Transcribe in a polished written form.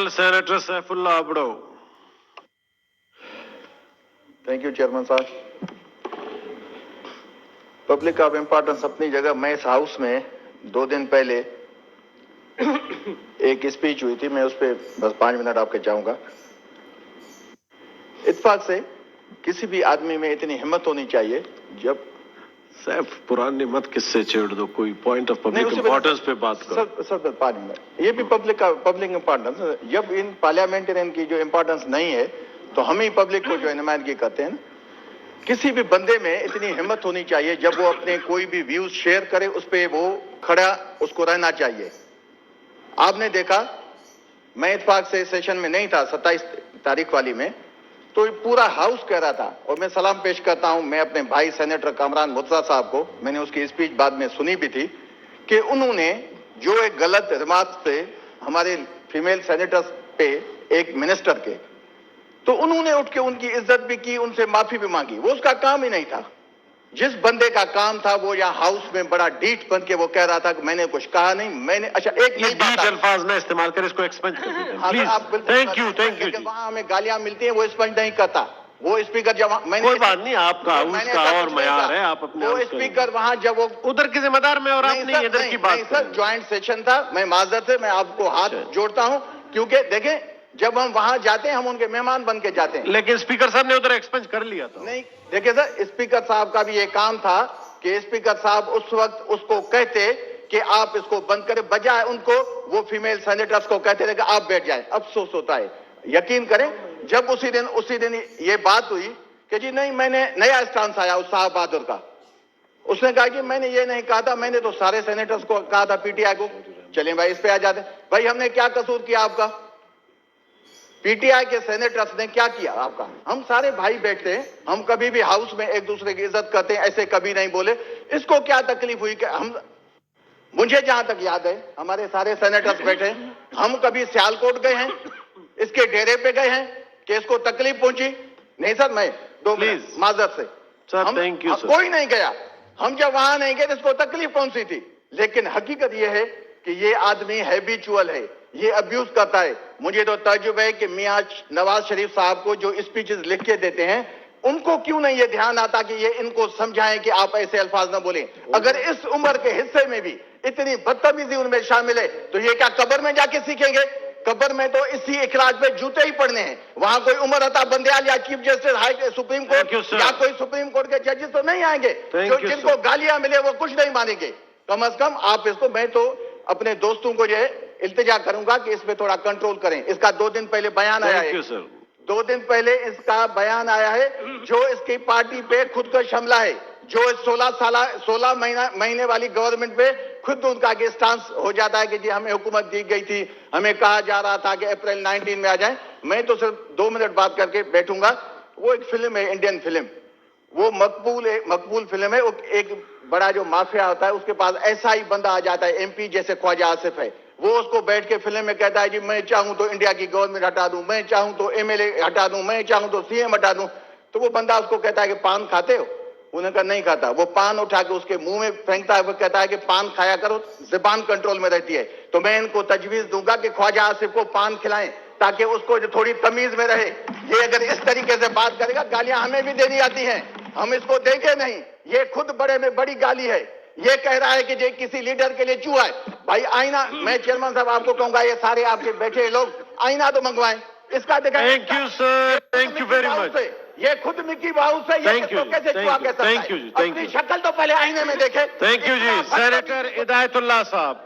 Honorable Senator Saifullah Abdo. Thank you chairman साहब। Public of importance अपनी जगह, मैं इस हाउस में 2 दिन पहले एक स्पीच हुई थी, मैं उस पर बस 5 मिनट आपके चाहूंगा। इत्तेफाक से किसी भी आदमी में इतनी हिम्मत होनी चाहिए जब सैफ पुरानी मत किससे छेड़ दो, कोई पॉइंट ऑफ नहीं, पब्लिक उसी इम्पोर्टेंस पे बात करो। सर 5 मिनट, ये भी पब्लिक इम्पोर्टेंस, जब इन पार्लियामेंटेरियन की जो इम्पोर्टेंस नहीं है तो हम ही पब्लिक को जो नुमाइंदगी करते हैं। किसी भी बंदे में इतनी हिम्मत होनी चाहिए जब वो अपने कोई भी व्यूज शेयर करे उस पे वो खड़ा उसको रहना चाहिए। आपने देखा, मैं इत्तेफाक से सेशन में नहीं था 27 तारीख वाली में, तो पूरा हाउस कह रहा था, और मैं सलाम पेश करता हूं मैं अपने भाई सेनेटर कामरान मुर्तजा साहब को, मैंने उसकी स्पीच बाद में सुनी भी थी, कि उन्होंने जो एक गलत रिमार्क से हमारे फीमेल सेनेटर्स पे एक मिनिस्टर के, तो उन्होंने उठ के उनकी इज्जत भी की, उनसे माफी भी मांगी। वो उसका काम ही नहीं था। जिस बंदे का काम था वो यहाँ हाउस में बड़ा डीठ बन के वो कह रहा था कि मैंने कुछ कहा नहीं, मैंने अच्छा एक ये डीठ अल्फाज में इस्तेमाल कर इसको एक्सपेंड कर दीजिए प्लीज। थैंक यू लेकिन वहां हमें गालियां मिलती हैं, वो स्पंज नहीं करता। वो स्पीकर जब मैंने, कोई बात नहीं, आपका हाउस का और मयार है, आप अपने वो स्पीकर वहां जब वो उधर के जिम्मेदार में और आप नहीं इधर की बात सर, ज्वाइंट सेशन था, मैं माजरत से मैं आपको हाथ जोड़ता हूं, क्योंकि देखें जब हम वहां जाते हैं हम उनके मेहमान बन के जाते हैं। लेकिन स्पीकर साहब ने उधर एक्सपेंज कर लिया था। नहीं देखिए सर, स्पीकर साहब का भी ये काम था कि स्पीकर साहब उस वक्त उसको कहते कि आप इसको बंद करें, बजाय उनको वो फीमेल सेनेटर्स को कहते थे कि आप बैठ जाएं। अफसोस होता है, यकीन करें, जब उसी दिन ये बात हुई कि जी नहीं, मैंने नया स्टांस आया उस साहब बहादुर का, उसने कहा कि मैंने ये नहीं कहा था, मैंने तो सारे सेनेटर्स को कहा था, पीटीआई को। चलें भाई इस पे आ जाते। भाई हमने क्या कसूर किया आपका? पीटीआई के सेनेटर्स ने क्या किया आपका? हम सारे भाई बैठते हैं, हम कभी भी हाउस में एक दूसरे की इज्जत करते हैं, ऐसे कभी नहीं बोले। इसको क्या तकलीफ हुई कि मुझे जहां तक याद है हमारे सारे सेनेटर्स बैठे, हम कभी सियालकोट गए हैं, इसके डेरे पे गए हैं कि इसको तकलीफ पहुंची? नहीं सर, मैं 2 मिनट माजरत से सर, थैंक यू सर। कोई नहीं गया, हम जब वहां नहीं गए तो इसको तकलीफ कौन सी थी? लेकिन हकीकत यह है कि ये आदमी हैबिचुअल है, ये अब्यूज करता है। मुझे तो तजुर्बा है कि मियां नवाज शरीफ साहब को जो स्पीचेस लिख के देते हैं, उनको क्यों नहीं ये ध्यान आता कि ये इनको समझाएं कि आप ऐसे अल्फाज ना बोलें। अगर इस उम्र के हिस्से में भी इतनी बदतमीजी उनमें शामिल है तो ये क्या कब्र में जाके सीखेंगे? कब्र में तो इसी इखराज पे जूते ही पड़ने हैं। वहां कोई उमर अता बंदयाल या chief justice high supreme court या कोई सुप्रीम कोर्ट के जजेस तो नहीं आएंगे जो जिनको गालियां मिले वो कुछ नहीं मानेंगे। कम अज कम आप इसको, मैं तो अपने दोस्तों को ये इल्तिजा करूंगा कि इस पे थोड़ा कंट्रोल करें। इसका 2 दिन पहले बयान आया है, 2 दिन पहले इसका बयान आया है, जो इसकी पार्टी पे खुद का हमला है, जो 16 महीने वाली गवर्नमेंट पे खुद उनका स्टांस हो जाता है कि जी हमें हुकूमत दी गई थी, हमें कहा जा रहा था कि अप्रैल 19 में आ जाए। मैं तो सिर्फ 2 मिनट बात करके बैठूंगा। वो एक फिल्म है, इंडियन फिल्म, वो मकबूल फिल्म है। वो एक बड़ा जो माफिया होता है उसके पास ऐसा ही बंदा आ जाता है, एमपी जैसे ख्वाजा आसिफ है, वो उसको बैठ के फिल्म में कहता है जी मैं चाहूं तो इंडिया की गवर्नमेंट हटा दूं, मैं चाहूं तो एमएलए हटा दूं, मैं चाहूं तो सीएम हटा दूं। तो वो बंदा उसको कहता है कि पान खाते हो? उन्होंने कहा नहीं खाता। वो पान उठा के उसके मुंह में फेंकता है, वो कहता है कि पान खाया करो, जुबान कंट्रोल में रहती है। तो मैं इनको तजवीज दूंगा कि ख्वाजा आसिफ को पान खिलाएं ताकि उसको जो थोड़ी तमीज में रहे। ये अगर इस तरीके से बात करेगा, गालियां हमें भी देनी आती हैं, हम इसको देंगे नहीं। ये खुद बड़े में बड़ी गाली है। ये कह रहा है कि ये किसी लीडर के लिए चूहा है। भाई आईना, मैं चेयरमैन साहब आपको कहूंगा, ये सारे आपके बैठे लोग आईना तो मंगवाएं, इसका दिखाएं। Thank you sir, thank you very much. ये खुद मिकी माउस है, ये तो कैसे चूहा कहता है? थैंक यू जी, थैंक यू। अपनी शक्ल तो पहले आईने में देखे। थैंक यू जी। सेनेटर इदायतुल्लाह साहब।